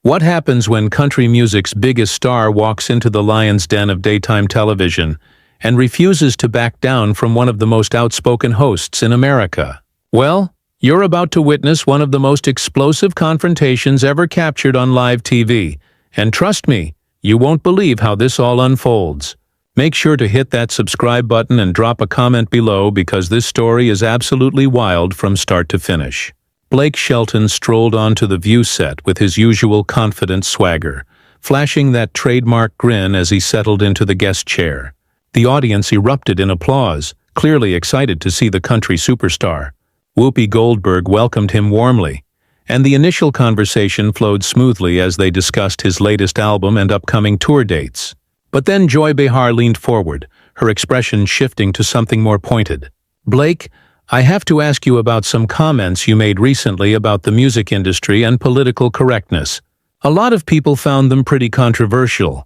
What happens when country music's biggest star walks into the lion's den of daytime television and refuses to back down from one of the most outspoken hosts in America? Well, you're about to witness one of the most explosive confrontations ever captured on live TV, and trust me, you won't believe how this all unfolds. Make sure to hit that subscribe button and drop a comment below because this story is absolutely wild from start to finish. Blake Shelton strolled onto the view set with his usual confident swagger, flashing that trademark grin as he settled into the guest chair. The audience erupted in applause, clearly excited to see the country superstar. Whoopi Goldberg welcomed him warmly, and the initial conversation flowed smoothly as they discussed his latest album and upcoming tour dates. But then Joy Behar leaned forward, her expression shifting to something more pointed. "Blake, I have to ask you about some comments you made recently about the music industry and political correctness. A lot of people found them pretty controversial."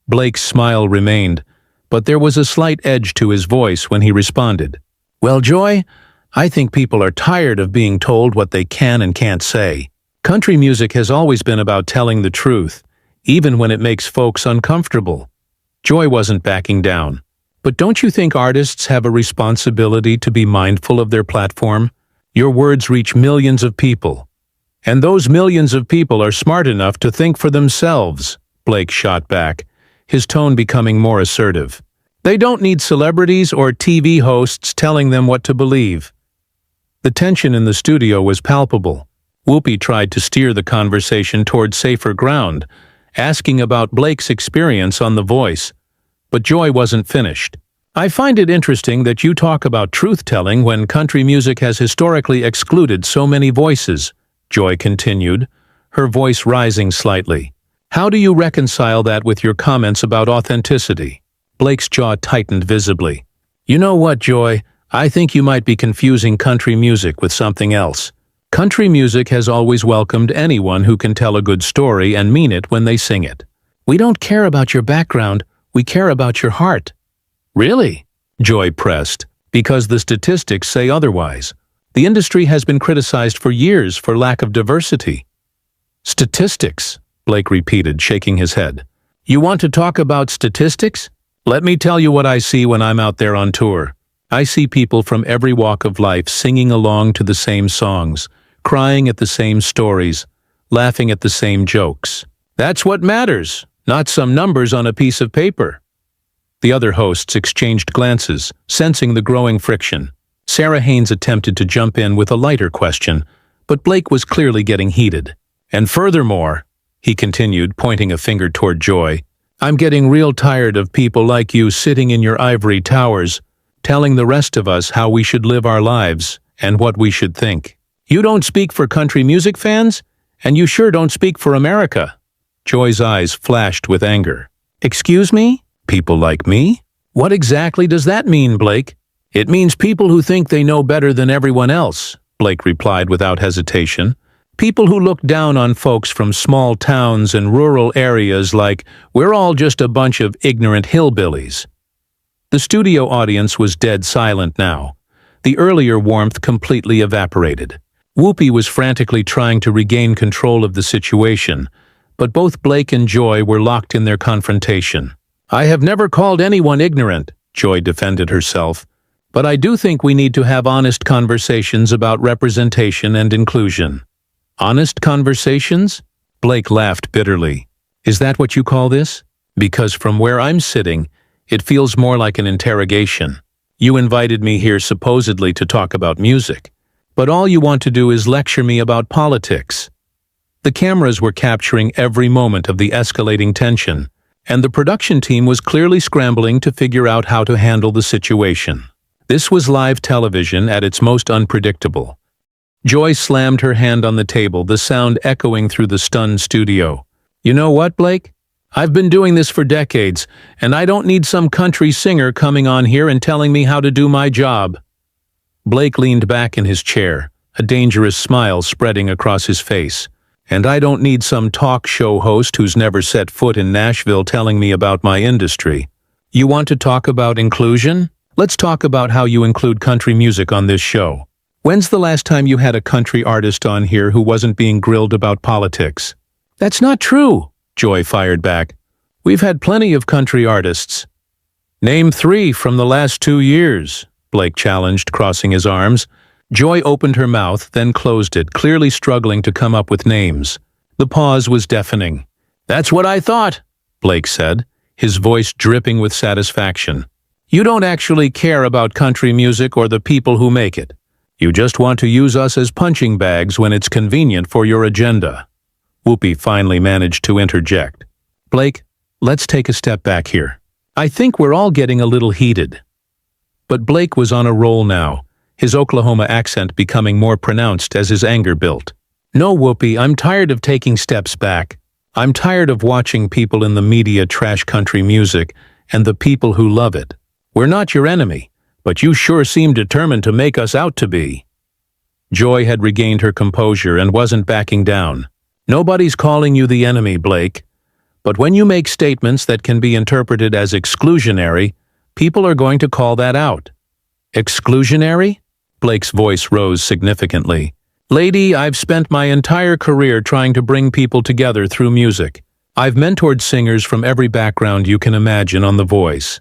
Blake's smile remained, but there was a slight edge to his voice when he responded. "Well, Joy, I think people are tired of being told what they can and can't say. Country music has always been about telling the truth, even when it makes folks uncomfortable." Joy wasn't backing down. "But don't you think artists have a responsibility to be mindful of their platform? Your words reach millions of people. And those millions of people are smart enough to think for themselves," Blake shot back, his tone becoming more assertive. "They don't need celebrities or TV hosts telling them what to believe." The tension in the studio was palpable. Whoopi tried to steer the conversation toward safer ground, asking about Blake's experience on The Voice. But Joy wasn't finished. "I find it interesting that you talk about truth-telling when country music has historically excluded so many voices," Joy continued, her voice rising slightly. "How do you reconcile that with your comments about authenticity?" Blake's jaw tightened visibly. "You know what, Joy? I think you might be confusing country music with something else. Country music has always welcomed anyone who can tell a good story and mean it when they sing it. We don't care about your background, we care about your heart." "Really?" Joy pressed. "Because the statistics say otherwise. The industry has been criticized for years for lack of diversity." "Statistics?" Blake repeated, shaking his head. "You want to talk about statistics? Let me tell you what I see when I'm out there on tour. I see people from every walk of life singing along to the same songs, crying at the same stories, laughing at the same jokes. That's what matters, not some numbers on a piece of paper." The other hosts exchanged glances, sensing the growing friction. Sarah Haynes attempted to jump in with a lighter question, but Blake was clearly getting heated. "And furthermore," he continued, pointing a finger toward Joy, "I'm getting real tired of people like you sitting in your ivory towers, telling the rest of us how we should live our lives and what we should think. You don't speak for country music fans, and you sure don't speak for America." Joy's eyes flashed with anger. "Excuse me? People like me? What exactly does that mean, Blake?" "It means people who think they know better than everyone else," Blake replied without hesitation. "People who look down on folks from small towns and rural areas like we're all just a bunch of ignorant hillbillies." The studio audience was dead silent now. The earlier warmth completely evaporated. Whoopi was frantically trying to regain control of the situation, but both Blake and Joy were locked in their confrontation. "I have never called anyone ignorant," Joy defended herself, "but I do think we need to have honest conversations about representation and inclusion." "Honest conversations?" Blake laughed bitterly. "Is that what you call this? Because from where I'm sitting, it feels more like an interrogation. You invited me here supposedly to talk about music, but all you want to do is lecture me about politics." The cameras were capturing every moment of the escalating tension, and the production team was clearly scrambling to figure out how to handle the situation. This was live television at its most unpredictable. Joy slammed her hand on the table, the sound echoing through the stunned studio. "You know what, Blake? I've been doing this for decades, and I don't need some country singer coming on here and telling me how to do my job." Blake leaned back in his chair, a dangerous smile spreading across his face. "And I don't need some talk show host who's never set foot in Nashville telling me about my industry. You want to talk about inclusion? Let's talk about how you include country music on this show. When's the last time you had a country artist on here who wasn't being grilled about politics? That's not true, Joy fired back. We've had plenty of country artists. Name 3 from the last 2 years, Blake challenged, crossing his arms. Joy opened her mouth, then closed it, clearly struggling to come up with names. The pause was deafening. That's what I thought, Blake said, his voice dripping with satisfaction. You don't actually care about country music or the people who make it. You just want to use us as punching bags when it's convenient for your agenda. Whoopi finally managed to interject. Blake, let's take a step back here. I think we're all getting a little heated. But Blake was on a roll now, his Oklahoma accent becoming more pronounced as his anger built. No, Whoopi, I'm tired of taking steps back. I'm tired of watching people in the media trash country music and the people who love it. We're not your enemy, but you sure seem determined to make us out to be. Joy had regained her composure and wasn't backing down. Nobody's calling you the enemy, Blake. But when you make statements that can be interpreted as exclusionary, people are going to call that out. Exclusionary? Blake's voice rose significantly. Lady, I've spent my entire career trying to bring people together through music. I've mentored singers from every background you can imagine on The Voice.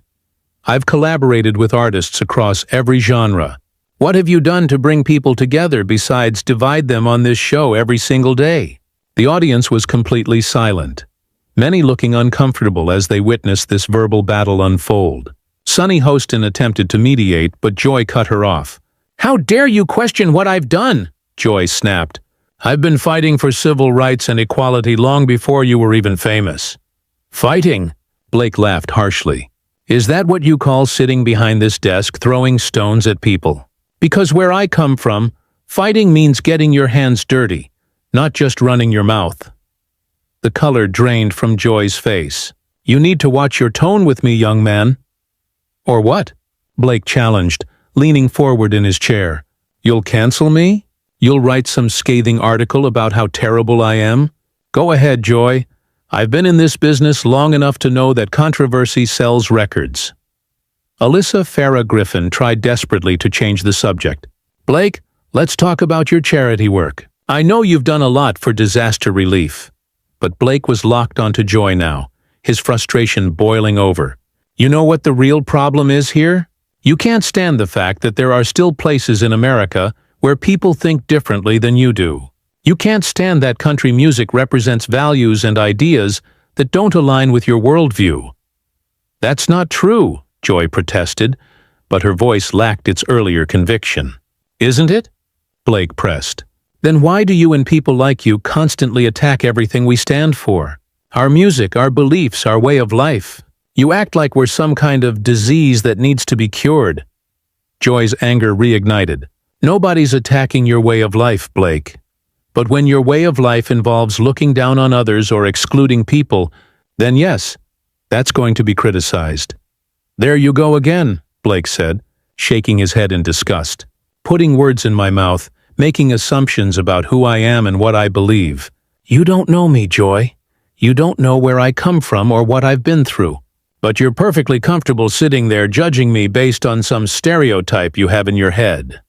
I've collaborated with artists across every genre. What have you done to bring people together besides divide them on this show every single day? The audience was completely silent, many looking uncomfortable as they witnessed this verbal battle unfold. Sonny Hostin attempted to mediate, but Joy cut her off. How dare you question what I've done? Joy snapped. I've been fighting for civil rights and equality long before you were even famous. Fighting? Blake laughed harshly. Is that what you call sitting behind this desk throwing stones at people? Because where I come from, fighting means getting your hands dirty, not just running your mouth. The color drained from Joy's face. You need to watch your tone with me, young man. Or what? Blake challenged, leaning forward in his chair. You'll cancel me? You'll write some scathing article about how terrible I am? Go ahead, Joy. I've been in this business long enough to know that controversy sells records. Alyssa Farah Griffin tried desperately to change the subject. Blake, let's talk about your charity work. I know you've done a lot for disaster relief. But Blake was locked onto Joy now, his frustration boiling over. You know what the real problem is here? You can't stand the fact that there are still places in America where people think differently than you do. You can't stand that country music represents values and ideas that don't align with your worldview. That's not true, Joy protested, but her voice lacked its earlier conviction. Isn't it? Blake pressed. Then why do you and people like you constantly attack everything we stand for? Our music, our beliefs, our way of life. You act like we're some kind of disease that needs to be cured. Joy's anger reignited. Nobody's attacking your way of life, Blake. But when your way of life involves looking down on others or excluding people, then yes, that's going to be criticized. There you go again, Blake said, shaking his head in disgust. Putting words in my mouth, making assumptions about who I am and what I believe. You don't know me, Joy. You don't know where I come from or what I've been through. But you're perfectly comfortable sitting there judging me based on some stereotype you have in your head.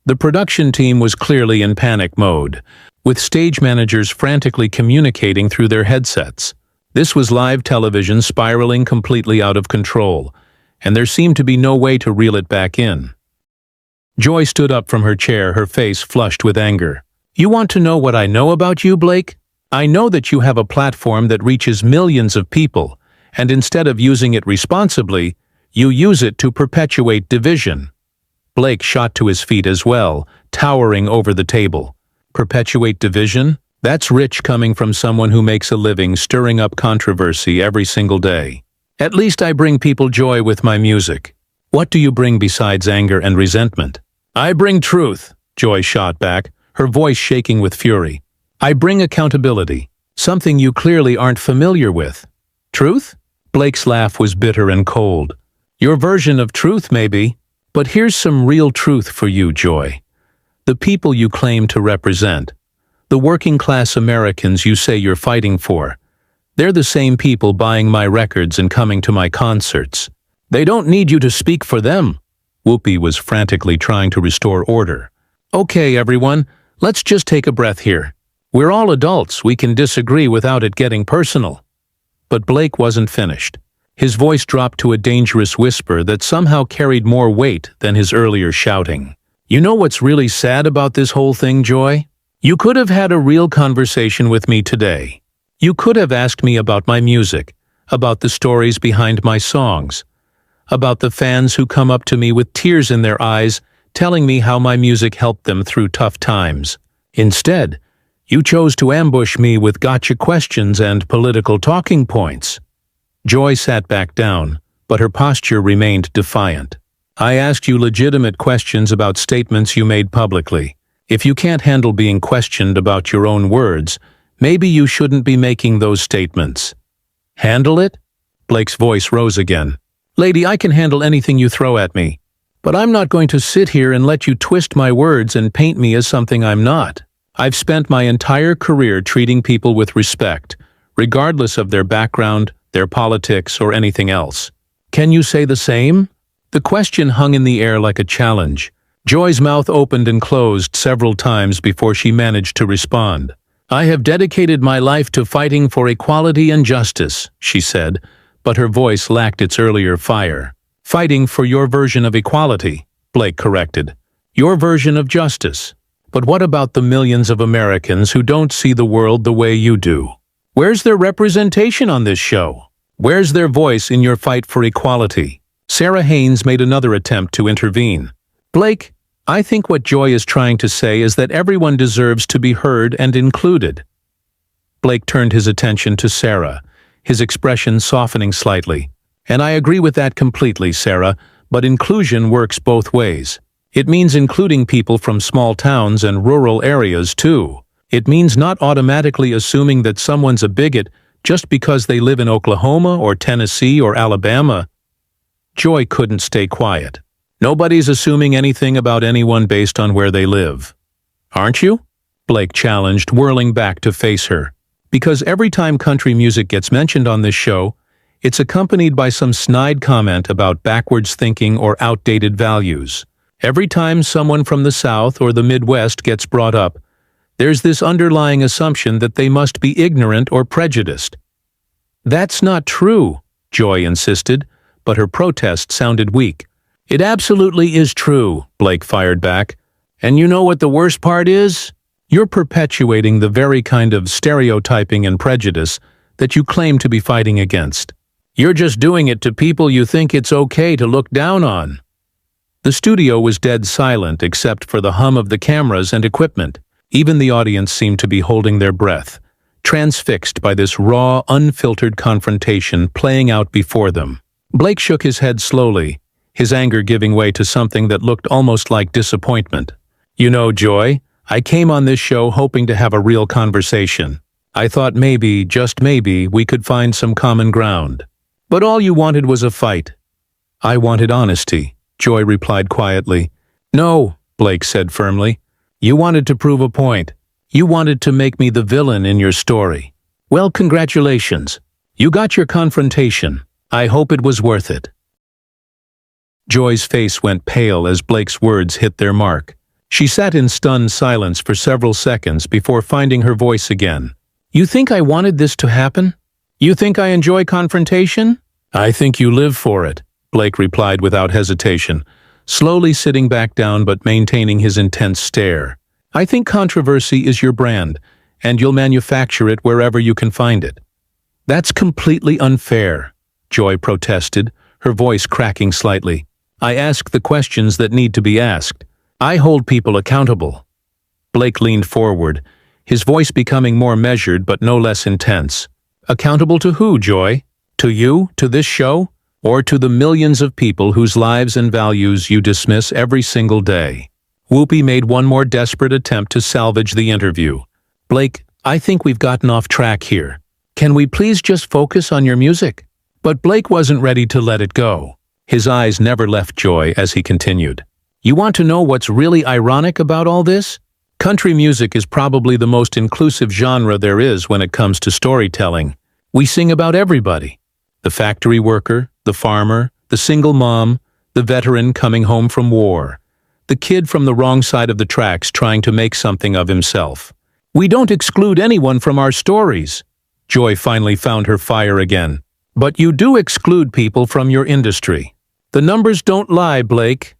The production team was clearly in panic mode, with stage managers frantically communicating through their headsets. This was live television spiraling completely out of control, and there seemed to be no way to reel it back in. Joy stood up from her chair, her face flushed with anger. You want to know what I know about you, Blake? I know that you have a platform that reaches millions of people, and instead of using it responsibly, you use it to perpetuate division. Blake shot to his feet as well, towering over the table. Perpetuate division? That's rich coming from someone who makes a living stirring up controversy every single day. At least I bring people joy with my music. What do you bring besides anger and resentment? I bring truth, Joy shot back, her voice shaking with fury. I bring accountability, something you clearly aren't familiar with. Truth? Blake's laugh was bitter and cold. Your version of truth, maybe, but here's some real truth for you, Joy. The people you claim to represent, the working-class Americans you say you're fighting for, they're the same people buying my records and coming to my concerts. They don't need you to speak for them. Whoopi was frantically trying to restore order. Okay, everyone, let's just take a breath here. We're all adults, we can disagree without it getting personal. But Blake wasn't finished. His voice dropped to a dangerous whisper that somehow carried more weight than his earlier shouting. You know what's really sad about this whole thing, Joy? You could have had a real conversation with me today. You could have asked me about my music, about the stories behind my songs, about the fans who come up to me with tears in their eyes, telling me how my music helped them through tough times. Instead, you chose to ambush me with gotcha questions and political talking points. Joy sat back down, but her posture remained defiant. I asked you legitimate questions about statements you made publicly. If you can't handle being questioned about your own words, maybe you shouldn't be making those statements. Handle it? Blake's voice rose again. Lady, I can handle anything you throw at me. But I'm not going to sit here and let you twist my words and paint me as something I'm not. I've spent my entire career treating people with respect, regardless of their background, their politics, or anything else. Can you say the same? The question hung in the air like a challenge. Joy's mouth opened and closed several times before she managed to respond. I have dedicated my life to fighting for equality and justice, she said, but her voice lacked its earlier fire. Fighting for your version of equality, Blake corrected. Your version of justice. But what about the millions of Americans who don't see the world the way you do? Where's their representation on this show? Where's their voice in your fight for equality? Sarah Haynes made another attempt to intervene. Blake, I think what Joy is trying to say is that everyone deserves to be heard and included. Blake turned his attention to Sarah, his expression softening slightly. And I agree with that completely, Sarah, but inclusion works both ways. It means including people from small towns and rural areas, too. It means not automatically assuming that someone's a bigot just because they live in Oklahoma or Tennessee or Alabama. Joy couldn't stay quiet. Nobody's assuming anything about anyone based on where they live. Aren't you? Blake challenged, whirling back to face her. Because every time country music gets mentioned on this show, it's accompanied by some snide comment about backwards thinking or outdated values. Every time someone from the South or the Midwest gets brought up, there's this underlying assumption that they must be ignorant or prejudiced. That's not true, Joy insisted, but her protest sounded weak. It absolutely is true, Blake fired back. And you know what the worst part is? You're perpetuating the very kind of stereotyping and prejudice that you claim to be fighting against. You're just doing it to people you think it's okay to look down on. The studio was dead silent except for the hum of the cameras and equipment. Even the audience seemed to be holding their breath, transfixed by this raw, unfiltered confrontation playing out before them. Blake shook his head slowly, his anger giving way to something that looked almost like disappointment. You know, Joy, I came on this show hoping to have a real conversation. I thought maybe, just maybe, we could find some common ground. But all you wanted was a fight. I wanted honesty, Joy replied quietly. No, Blake said firmly. You wanted to prove a point. You wanted to make me the villain in your story. Well, congratulations. You got your confrontation. I hope it was worth it. Joy's face went pale as Blake's words hit their mark. She sat in stunned silence for several seconds before finding her voice again. You think I wanted this to happen? You think I enjoy confrontation? I think you live for it, Blake replied without hesitation, slowly sitting back down but maintaining his intense stare. I think controversy is your brand, and you'll manufacture it wherever you can find it. That's completely unfair, Joy protested, her voice cracking slightly. I ask the questions that need to be asked. I hold people accountable. Blake leaned forward, his voice becoming more measured but no less intense. Accountable to who, Joy? To you, to this show, or to the millions of people whose lives and values you dismiss every single day? Whoopi made one more desperate attempt to salvage the interview. Blake, I think we've gotten off track here. Can we please just focus on your music? But Blake wasn't ready to let it go. His eyes never left Joy as he continued. You want to know what's really ironic about all this? Country music is probably the most inclusive genre there is when it comes to storytelling. We sing about everybody. The factory worker, the farmer, the single mom, the veteran coming home from war, the kid from the wrong side of the tracks trying to make something of himself. We don't exclude anyone from our stories. Joy finally found her fire again. But you do exclude people from your industry. The numbers don't lie, Blake.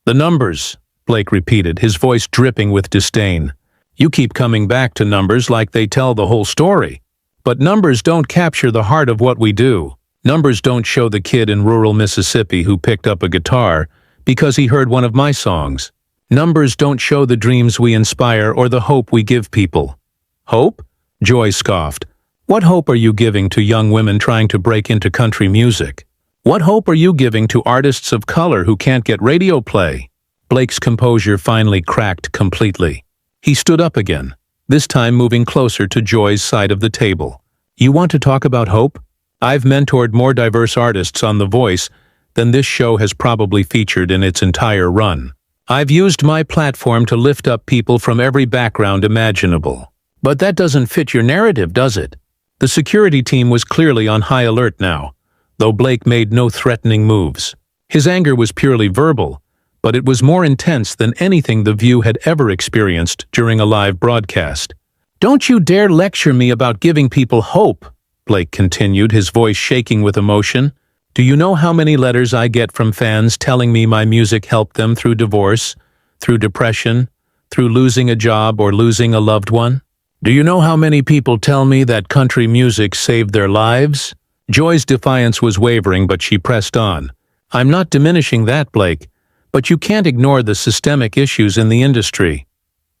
The numbers, Blake repeated, his voice dripping with disdain. You keep coming back to numbers like they tell the whole story. But numbers don't capture the heart of what we do. Numbers don't show the kid in rural Mississippi who picked up a guitar because he heard one of my songs. Numbers don't show the dreams we inspire or the hope we give people. Hope? Joy scoffed. What hope are you giving to young women trying to break into country music? What hope are you giving to artists of color who can't get radio play? Blake's composure finally cracked completely. He stood up again, this time moving closer to Joy's side of the table. You want to talk about hope? I've mentored more diverse artists on The Voice than this show has probably featured in its entire run. I've used my platform to lift up people from every background imaginable. But that doesn't fit your narrative, does it? The security team was clearly on high alert now, though Blake made no threatening moves. His anger was purely verbal, but it was more intense than anything The View had ever experienced during a live broadcast. Don't you dare lecture me about giving people hope, Blake continued, his voice shaking with emotion. Do you know how many letters I get from fans telling me my music helped them through divorce, through depression, through losing a job or losing a loved one? Do you know how many people tell me that country music saved their lives? Joy's defiance was wavering, but she pressed on. I'm not diminishing that, Blake, but you can't ignore the systemic issues in the industry.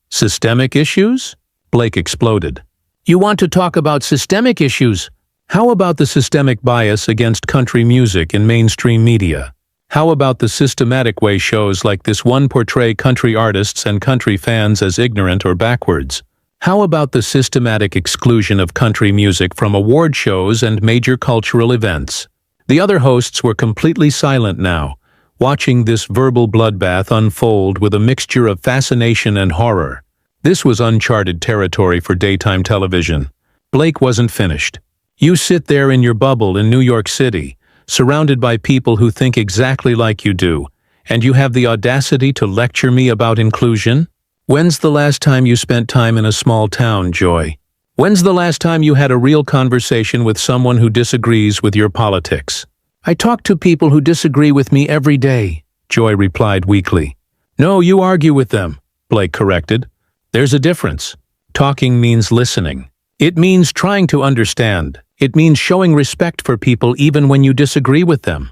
Systemic issues? Blake exploded. You want to talk about systemic issues? How about the systemic bias against country music in mainstream media? How about the systematic way shows like this one portray country artists and country fans as ignorant or backwards? How about the systematic exclusion of country music from award shows and major cultural events? The other hosts were completely silent now, watching this verbal bloodbath unfold with a mixture of fascination and horror. This was uncharted territory for daytime television. Blake wasn't finished. You sit there in your bubble in New York City, surrounded by people who think exactly like you do, and you have the audacity to lecture me about inclusion? When's the last time you spent time in a small town, Joy? When's the last time you had a real conversation with someone who disagrees with your politics? I talk to people who disagree with me every day, Joy replied weakly. No, you argue with them, Blake corrected. There's a difference. Talking means listening. It means trying to understand. It means showing respect for people even when you disagree with them.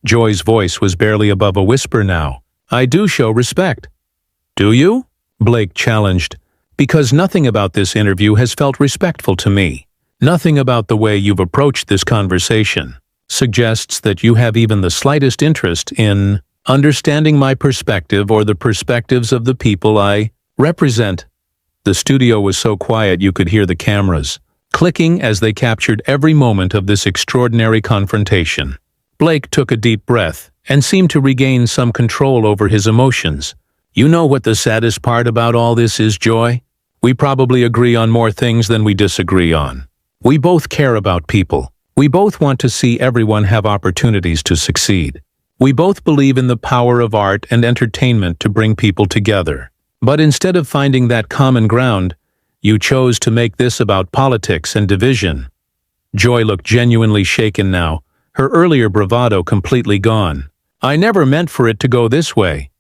Joy's voice was barely above a whisper now. I do show respect. Do you? Blake challenged. Because nothing about this interview has felt respectful to me. Nothing about the way you've approached this conversation suggests that you have even the slightest interest in understanding my perspective or the perspectives of the people I represent. The studio was so quiet you could hear the cameras clicking as they captured every moment of this extraordinary confrontation. Blake took a deep breath and seemed to regain some control over his emotions. You know what the saddest part about all this is, Joy? We probably agree on more things than we disagree on. We both care about people. We both want to see everyone have opportunities to succeed. We both believe in the power of art and entertainment to bring people together. But instead of finding that common ground, you chose to make this about politics and division. Joy looked genuinely shaken now, her earlier bravado completely gone. I never meant for it to go this way.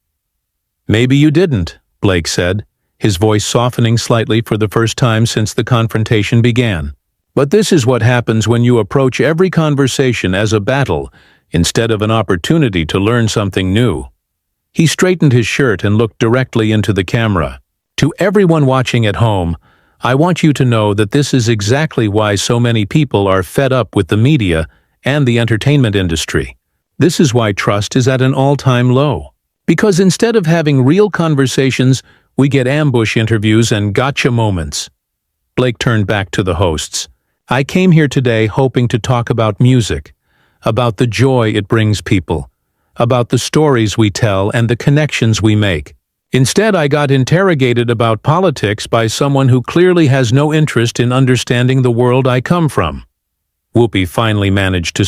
Maybe you didn't, Blake said, his voice softening slightly for the first time since the confrontation began. But this is what happens when you approach every conversation as a battle instead of an opportunity to learn something new. He straightened his shirt and looked directly into the camera. To everyone watching at home, I want you to know that this is exactly why so many people are fed up with the media and the entertainment industry. This is why trust is at an all-time low. Because instead of having real conversations, we get ambush interviews and gotcha moments. Blake turned back to the hosts. I came here today hoping to talk about music, about the joy it brings people, about the stories we tell and the connections we make. Instead, I got interrogated about politics by someone who clearly has no interest in understanding the world I come from. Whoopi finally managed to